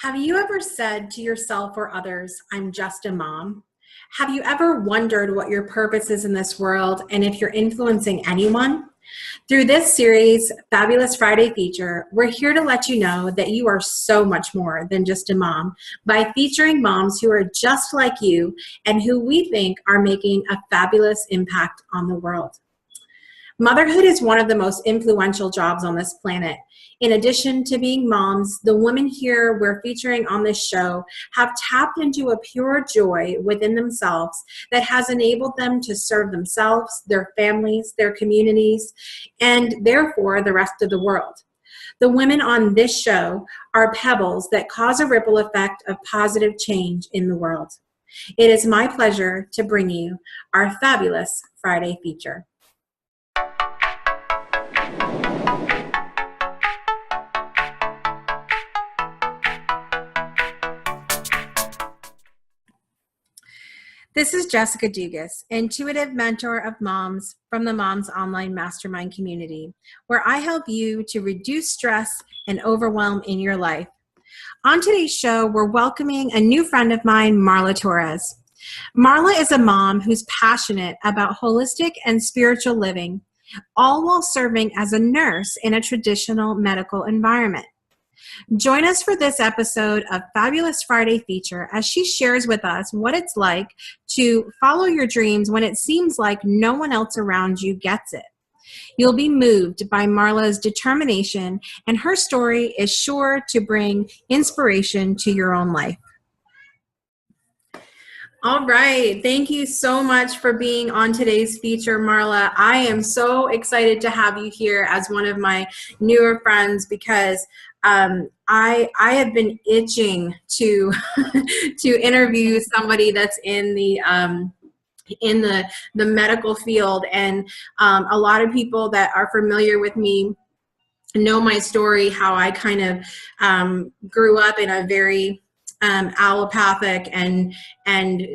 Have you ever said to yourself or others, I'm just a mom? Have you ever wondered what your purpose is in this world and if you're influencing anyone? Through this series, Fabulous Friday feature, we're here to let you know that you are so much more than just a mom by featuring moms who are just like you and who we think are making a fabulous impact on the world. Motherhood is one of the most influential jobs on this planet. In addition to being moms, the women here we're featuring on this show have tapped into a pure joy within themselves that has enabled them to serve themselves, their families, their communities, and therefore the rest of the world. The women on this show are pebbles that cause a ripple effect of positive change in the world. It is my pleasure to bring you our fabulous Friday feature. This is Jessica Dugas, intuitive mentor of moms from the Moms Online Mastermind community, where I help you to reduce stress and overwhelm in your life. On today's show, we're welcoming a new friend of mine, Marla Torres. Marla is a mom who's passionate about holistic and spiritual living, all while serving as a nurse in a traditional medical environment. Join us for this episode of Fabulous Friday feature as she shares with us what it's like to follow your dreams when it seems like no one else around you gets it. You'll be moved by Marla's determination, and her story is sure to bring inspiration to your own life. All right. Thank you so much for being on today's feature, Marla. I am so excited to have you here as one of my newer friends because I have been itching to to interview somebody that's in the medical field, and a lot of people that are familiar with me know my story, how I kind of grew up in a very allopathic and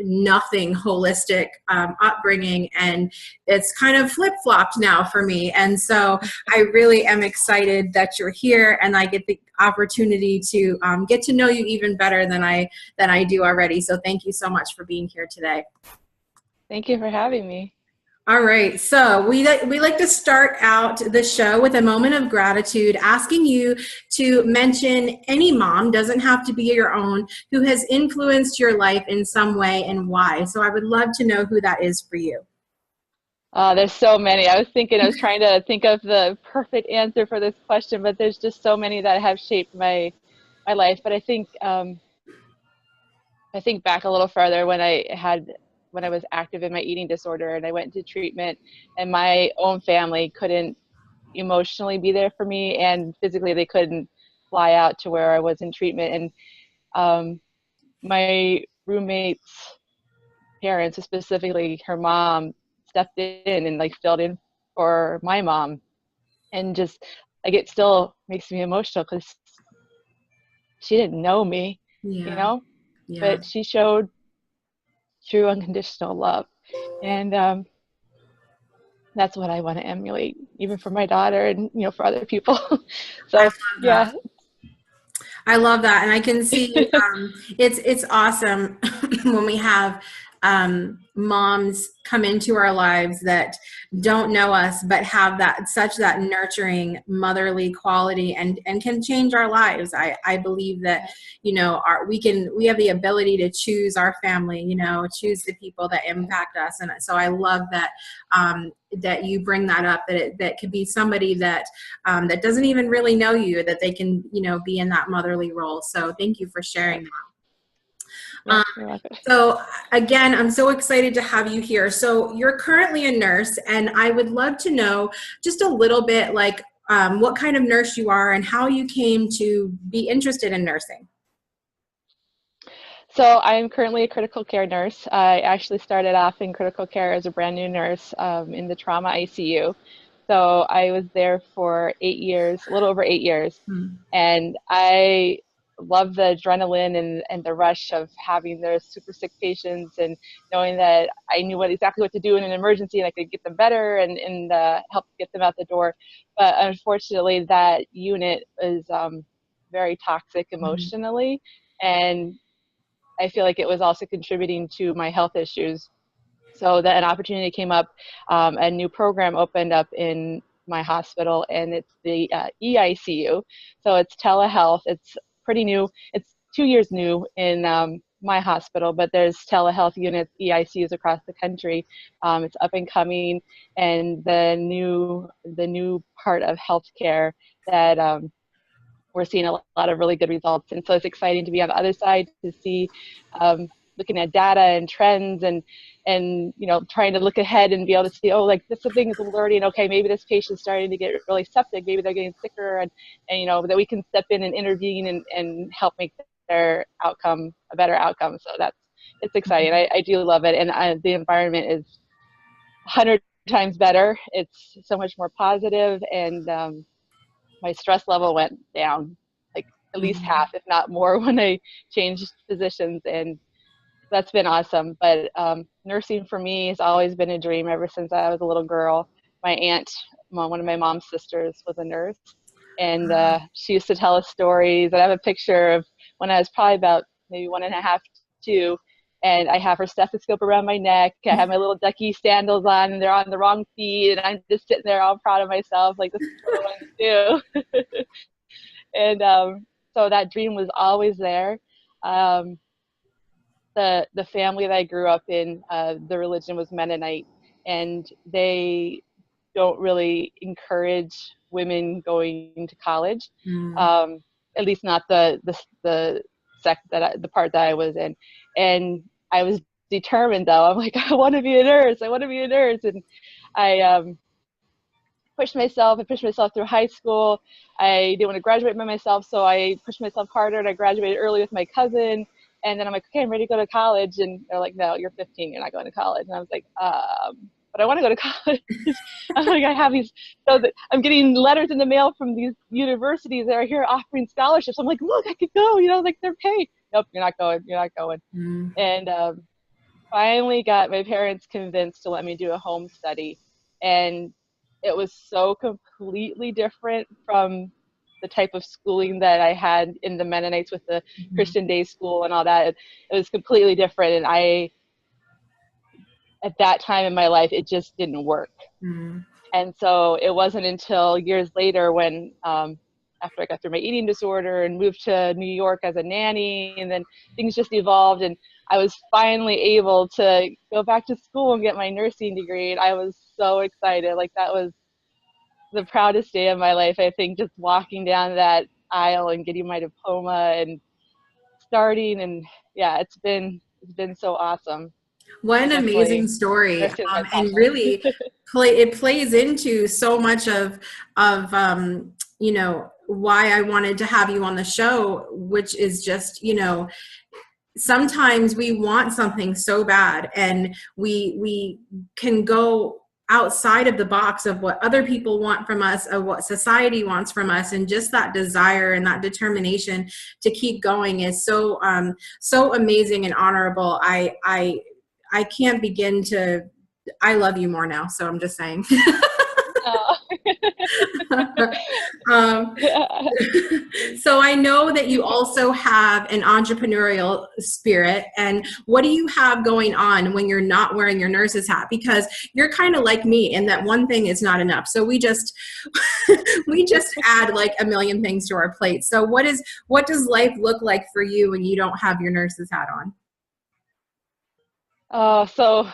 nothing holistic upbringing, and it's kind of flip-flopped now for me. And so I really am excited that you're here, and I get the opportunity to get to know you even better than I do already. So thank you so much for being here today. Thank you for having me. All right, so we like to start out the show with a moment of gratitude, asking you to mention any mom, doesn't have to be your own, who has influenced your life in some way and why. So I would love to know who that is for you. There's so many. I was trying to think of the perfect answer for this question, but there's just so many that have shaped my life. But I think back a little further when I was active in my eating disorder and I went into treatment, and my own family couldn't emotionally be there for me, and physically they couldn't fly out to where I was in treatment. And my roommate's parents, specifically her mom, stepped in and like filled in for my mom. And just like, it still makes me emotional because she didn't know me, Yeah. but she showed true unconditional love. And that's what I want to emulate, even for my daughter and, for other people. So, yeah. I love that. And I can see it's awesome when we have moms come into our lives that don't know us but have that nurturing motherly quality and can change our lives. I believe that we have the ability to choose our family, choose the people that impact us. And so I love that that you bring that up, that could be somebody that that doesn't even really know you, that they can be in that motherly role. So thank you for sharing that. So again, I'm so excited to have you here. So you're currently a nurse, and I would love to know just a little bit like what kind of nurse you are and how you came to be interested in nursing. So I'm currently a critical care nurse. I actually started off in critical care as a brand new nurse in the trauma ICU. So I was there for 8 years, a little over 8 years. And I love the adrenaline and the rush of having those super sick patients and knowing that I knew exactly what to do in an emergency and I could get them better and help get them out the door. But unfortunately, that unit is very toxic Mhm. emotionally. And I feel like it was also contributing to my health issues. So that an opportunity came up, a new program opened up in my hospital, and it's the EICU. So it's telehealth. It's pretty new. It's 2 years new in my hospital, but there's telehealth units, EICUs across the country. It's up and coming, and the new part of healthcare that we're seeing a lot of really good results. And so it's exciting to be on the other side to see, looking at data and trends, and trying to look ahead and be able to see, oh, like this thing is alerting, okay, maybe this patient's starting to get really septic, maybe they're getting sicker, and that we can step in and intervene and help make their outcome a better outcome. So it's exciting. I do love it. And the environment is 100 times better. It's so much more positive, and my stress level went down like at least Mhm. half, if not more, when I changed positions, and that's been awesome. But nursing for me has always been a dream ever since I was a little girl. My aunt, one of my mom's sisters, was a nurse, and she used to tell us stories. And I have a picture of when I was probably about maybe 1.5, 2, and I have her stethoscope around my neck. I have my little ducky sandals on, and they're on the wrong feet, and I'm just sitting there all proud of myself, like this is what I wanted to do. And so that dream was always there. Um, the family that I grew up in, the religion was Mennonite, and they don't really encourage women going to college, Mhm. um, at least not the sect the part that I was in. And I was determined, though. I'm like, I want to be a nurse. I want to be a nurse, and I pushed myself. I pushed myself through high school. I didn't want to graduate by myself, so I pushed myself harder, and I graduated early with my cousin. And then I'm like, okay, I'm ready to go to college. And they're like, no, you're 15, you're not going to college. And I was like, but I want to go to college. I'm like, I have these, so that I'm getting letters in the mail from these universities that are here offering scholarships. I'm like, look, I could go, like they're paid. Nope, you're not going. You're not going. Mhm. And finally got my parents convinced to let me do a home study. And it was so completely different from the type of schooling that I had in the Mennonites with the Mhm. Christian day school and all that. It was completely different. And at that time in my life, it just didn't work. Mhm. And so it wasn't until years later when, after I got through my eating disorder and moved to New York as a nanny, and then things just evolved, and I was finally able to go back to school and get my nursing degree. And I was so excited. Like that was the proudest day of my life, I think, just walking down that aisle and getting my diploma and starting. And yeah, it's been so awesome. What I an amazing definitely, story, nursing is my and passion. really it plays into so much of why I wanted to have you on the show, which is just sometimes we want something so bad, and we can go outside of the box of what other people want from us, of what society wants from us, and just that desire and that determination to keep going is so amazing and honorable. I can't begin to. I love you more now, so I'm just saying. Oh. um, so I know that you also have an entrepreneurial spirit. And what do you have going on when you're not wearing your nurse's hat? Because you're kind of like me in that one thing is not enough. So we just we just add like a million things to our plate. So what does life look like for you when you don't have your nurse's hat on? So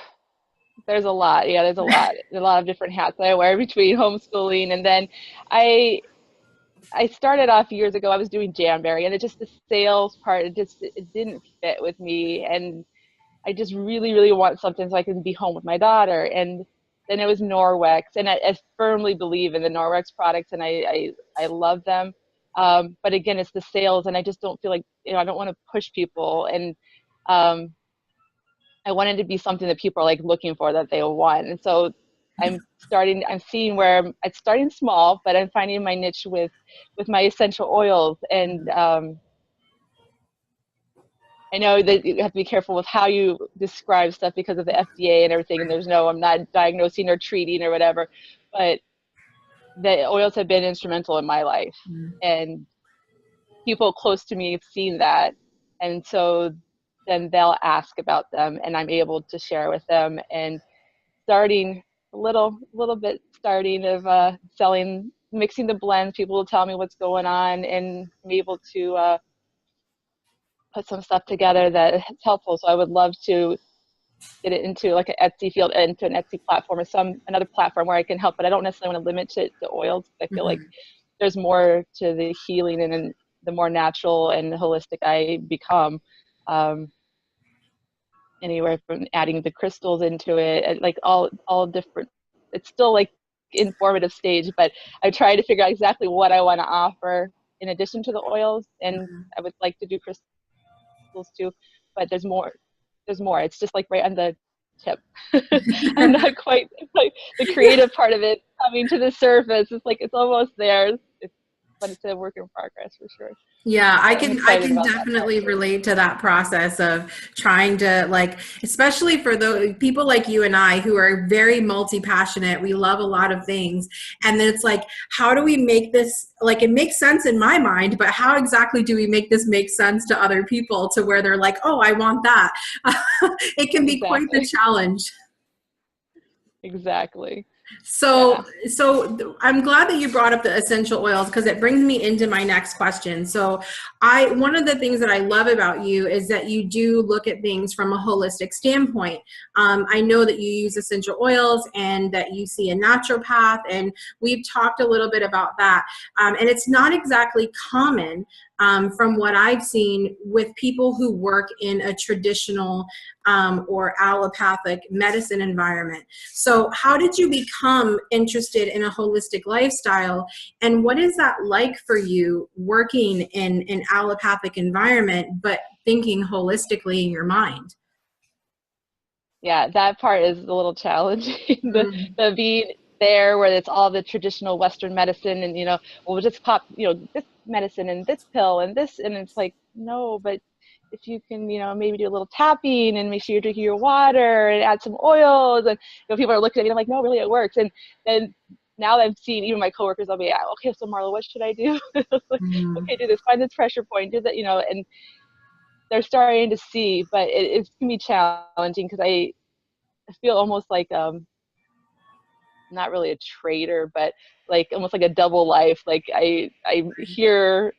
there's a lot. Yeah, there's a lot. There's a lot of different hats that I wear between homeschooling, and then I I started off years ago. I was doing Jamberry, and the sales part, it didn't fit with me, and I just really really want something so I can be home with my daughter. And then it was Norwex, and I firmly believe in the Norwex products, and I love them. But again, it's the sales, and I just don't feel like, I don't want to push people. And um, I wanted to be something that people are like looking for, that they want. And so I'm seeing where it's starting small, but I'm finding my niche with my essential oils. And I know that you have to be careful with how you describe stuff because of the FDA and everything. And I'm not diagnosing or treating or whatever, but the oils have been instrumental in my life. And people close to me have seen that. And so then they'll ask about them and I'm able to share with them, and starting a little bit starting of selling, mixing the blends. People will tell me what's going on, and I'm able to put some stuff together that is helpful. So I would love to get it into like an Etsy field, into an Etsy platform or another platform where I can help, but I don't necessarily want to limit it to oils. I feel like there's more to the healing, and the more natural and holistic I become. Anywhere from adding the crystals into it, like all different. It's still like informative stage, but I try to figure out exactly what I want to offer in addition to the oils, and I would like to do crystals too, but there's more. It's just like right on the tip. I'm not quite like the creative part of it coming to the surface. It's like it's almost there. But it's a work in progress for sure. Yeah, I'm I excited can about that definitely part. relate to that process of trying to, like, especially for the people like you and I who are very multi-passionate. We love a lot of things. And then it's like, how do we make this, like, it makes sense in my mind, but how exactly do we make this make sense to other people to where they're like, oh, I want that. It can be quite the Exactly. challenge. Exactly. So, Yeah. I'm glad that you brought up the essential oils, because it brings me into my next question. So one of the things that I love about you is that you do look at things from a holistic standpoint. I know that you use essential oils and that you see a naturopath, and we've talked a little bit about that. And it's not exactly common, from what I've seen, with people who work in a traditional or allopathic medicine environment. So how did you become interested in a holistic lifestyle? And what is that like for you, working in an allopathic environment, but thinking holistically in your mind? Yeah, that part is a little challenging. Mm, The being there where it's all the traditional Western medicine, and we'll just pop, this medicine and this pill and this, and it's like, no, but if you can, maybe do a little tapping and make sure you're drinking your water and add some oils, and people are looking at me, I'm like, no, really, it works. And then now that I've seen, even my coworkers, I'll be, okay, so Marla, what should I do? Like, mm, okay, do this, find this pressure point, do that, and they're starting to see, but it can be challenging because I feel almost like not really a traitor, but like almost like a double life. Like I hear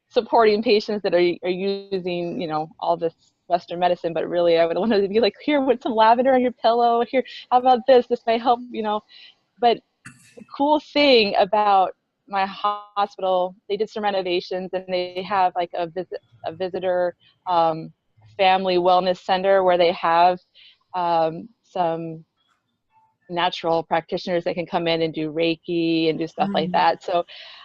supporting patients that are using all this Western medicine, but really I would want to be like, here, put some lavender on your pillow. Here, how about this? This may help. But the cool thing about my hospital, they did some renovations and they have like a visitor family wellness center where they have some natural practitioners that can come in and do Reiki and do stuff like mm, that. So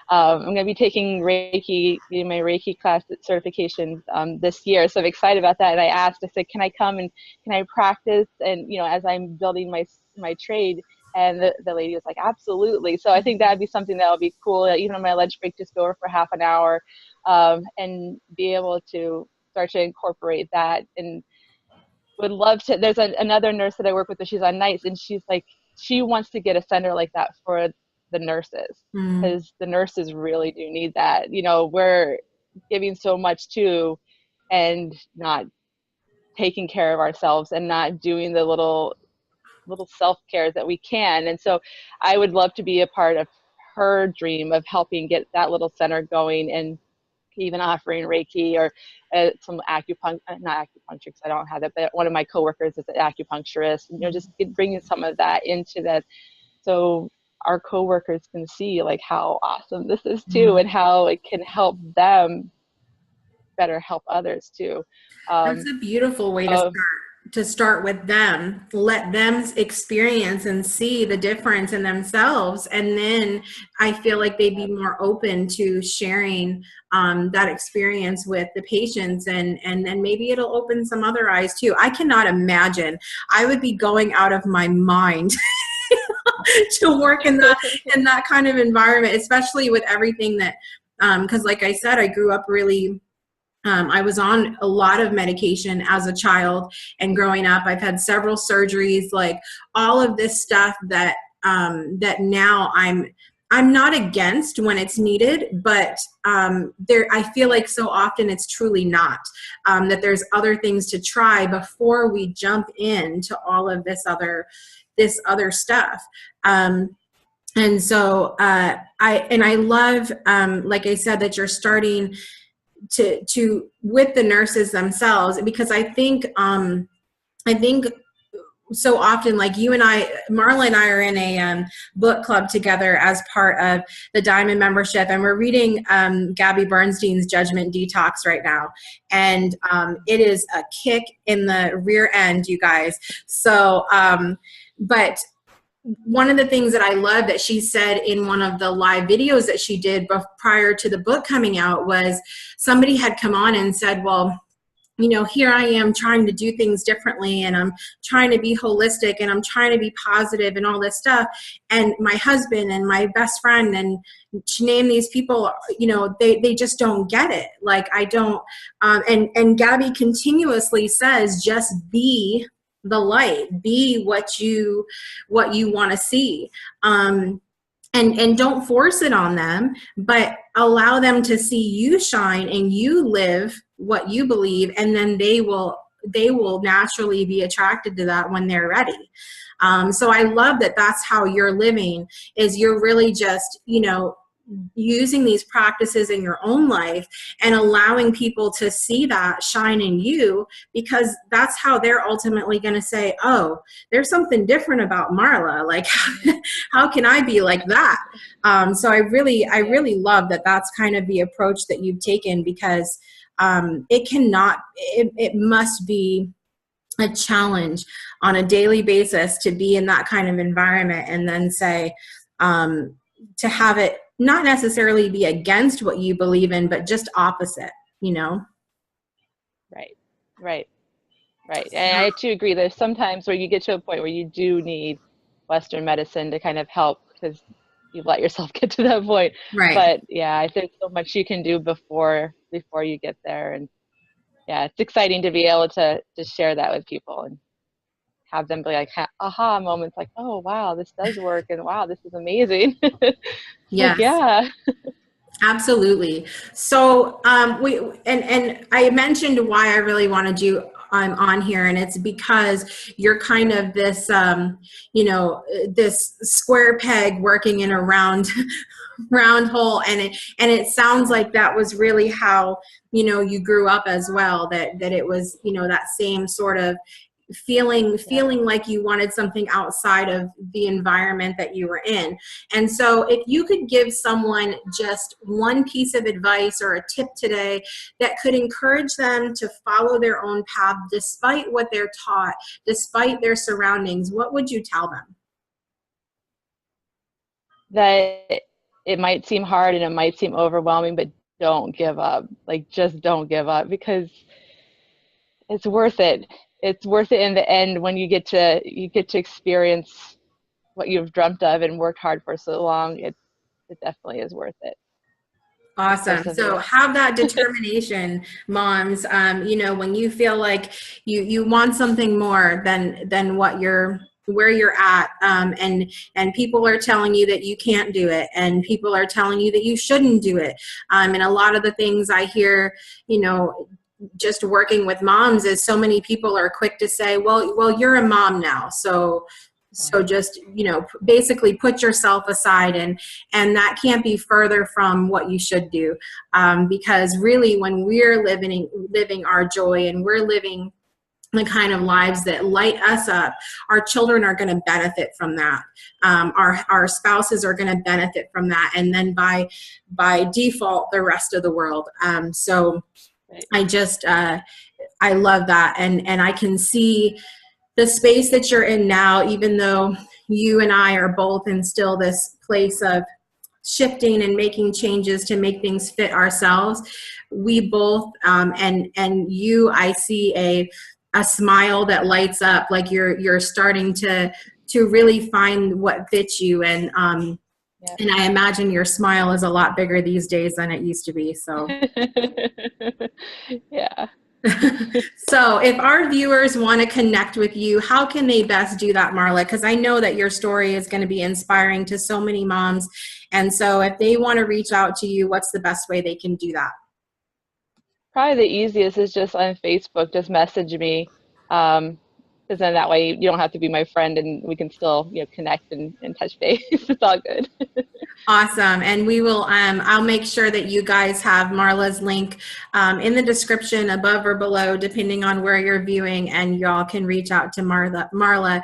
I'm going to be taking Reiki, getting my Reiki class certification this year. So I'm excited about that. And I asked, I said, can I come and can I practice? And, as I'm building my trade. And the lady was like, absolutely. So I think that'd be something that would be cool. Even on my lunch break, just go over for half an hour and be able to start to incorporate that. And would love to. There's another nurse that I work with, but she's on nights, and she's like, she wants to get a center like that for the nurses, mm. because the nurses really do need that. We're giving so much too, and not taking care of ourselves and not doing the little self-care that we can. And so I would love to be a part of her dream of helping get that little center going, and even offering Reiki or some acupuncture, not acupuncture because I don't have that, but one of my coworkers is an acupuncturist, just bringing some of that into that. So our coworkers can see like how awesome this is too, and how it can help them better help others too. That's Um, a beautiful way so to start with them. Let them experience and see the difference in themselves, and then I feel like they'd be more open to sharing that experience with the patients, and then maybe it'll open some other eyes too. I cannot imagine. I would be going out of my mind to work in that kind of environment, especially with everything that because like I said, I grew up really I was on a lot of medication as a child and growing up. I've had several surgeries, like all of this stuff that that now I'm not against when it's needed, but I feel like so often it's truly not, that there's other things to try before we jump into all of this other stuff. And so I love, like I said, that you're starting to with the nurses themselves, because I think so often, like you and I, Marla and I are in a book club together as part of the Diamond membership, and we're reading Gabby Bernstein's Judgment Detox right now, and it is a kick in the rear end, you guys. So, but one of the things that I love that she said in one of the live videos that she did prior to the book coming out was somebody had come on and said, well, you know, here I am trying to do things differently, and I'm trying to be holistic, and I'm trying to be positive and all this stuff. And my husband and my best friend, and she named these people, you know, they just don't get it. Like, I don't, and Gabby continuously says, just be the light, be what you want to see. And don't force it on them, but allow them to see you shine and you live what you believe, and then they will naturally be attracted to that when they're ready. So I love that that's how you're living, is you're really just, you know, using these practices in your own life and allowing people to see that shine in you, because that's how they're ultimately going to say, oh, there's something different about Marla. Like, how can I be like that? So I really love that that's kind of the approach that you've taken, because it must be a challenge on a daily basis to be in that kind of environment, and then say, to have it not necessarily be against what you believe in, but just opposite, you know? Right. And I too agree. There's sometimes where you get to a point where you do need Western medicine to kind of help, because you've let yourself get to that point. Right. But yeah, there's so much you can do before you get there. And yeah, it's exciting to be able to share that with people and have them be like aha moments, like, oh wow, this does work, and wow, this is amazing. Yes. Like, yeah. Absolutely. So and I mentioned why I really wanted you on here, and it's because you're kind of this you know, this square peg working in a round hole, and it sounds like that was really how, you know, you grew up as well, that it was, you know, that same sort of feeling like you wanted something outside of the environment that you were in. And so if you could give someone just one piece of advice or a tip today that could encourage them to follow their own path despite what they're taught, despite their surroundings, what would you tell them? That it might seem hard and it might seem overwhelming, but don't give up. Like, just don't give up, because it's worth it. It's worth it in the end when you get to experience what you've dreamt of and worked hard for so long. It definitely is worth it. Awesome. So have that determination, moms. You know, when you feel like you want something more than where you're at, and people are telling you that you can't do it, and people are telling you that you shouldn't do it. And a lot of the things I hear, you know, just working with moms, is so many people are quick to say, well, you're a mom now, so just, you know, basically put yourself aside, and that can't be further from what you should do, because really, when we're living our joy, and we're living the kind of lives that light us up, our children are going to benefit from that. Our spouses are going to benefit from that, and then by default, the rest of the world. So I just I love that, and I can see the space that you're in now, even though you and I are both in still this place of shifting and making changes to make things fit ourselves. We both, and you, I see a smile that lights up, like you're starting to really find what fits you, and and I imagine your smile is a lot bigger these days than it used to be. So yeah. So if our viewers want to connect with you, how can they best do that, Marla? Because I know that your story is going to be inspiring to so many moms, And so if they want to reach out to you, what's the best way they can do that? Probably the easiest is just on Facebook, just message me. Because then that way you don't have to be my friend and we can still, connect and touch base. It's all good. Awesome. And we will, I'll make sure that you guys have Marla's link in the description above or below, depending on where you're viewing, and y'all can reach out to Marla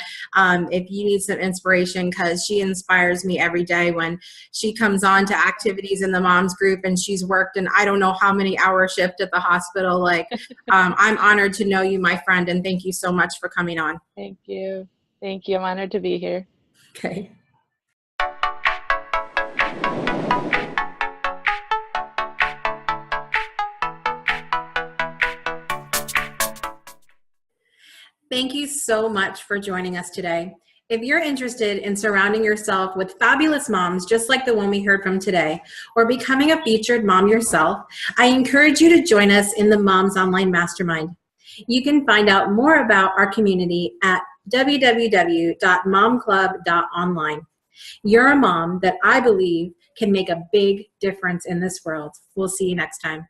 if you need some inspiration, because she inspires me every day when she comes on to activities in the moms group, and she's worked an I don't know how many hour shift at the hospital. Like, I'm honored to know you, my friend, and thank you so much for coming on. Thank you. Thank you. I'm honored to be here. Okay. Thank you so much for joining us today. If you're interested in surrounding yourself with fabulous moms just like the one we heard from today, or becoming a featured mom yourself, I encourage you to join us in the Moms Online Mastermind. You can find out more about our community at www.momclub.online. You're a mom that I believe can make a big difference in this world. We'll see you next time.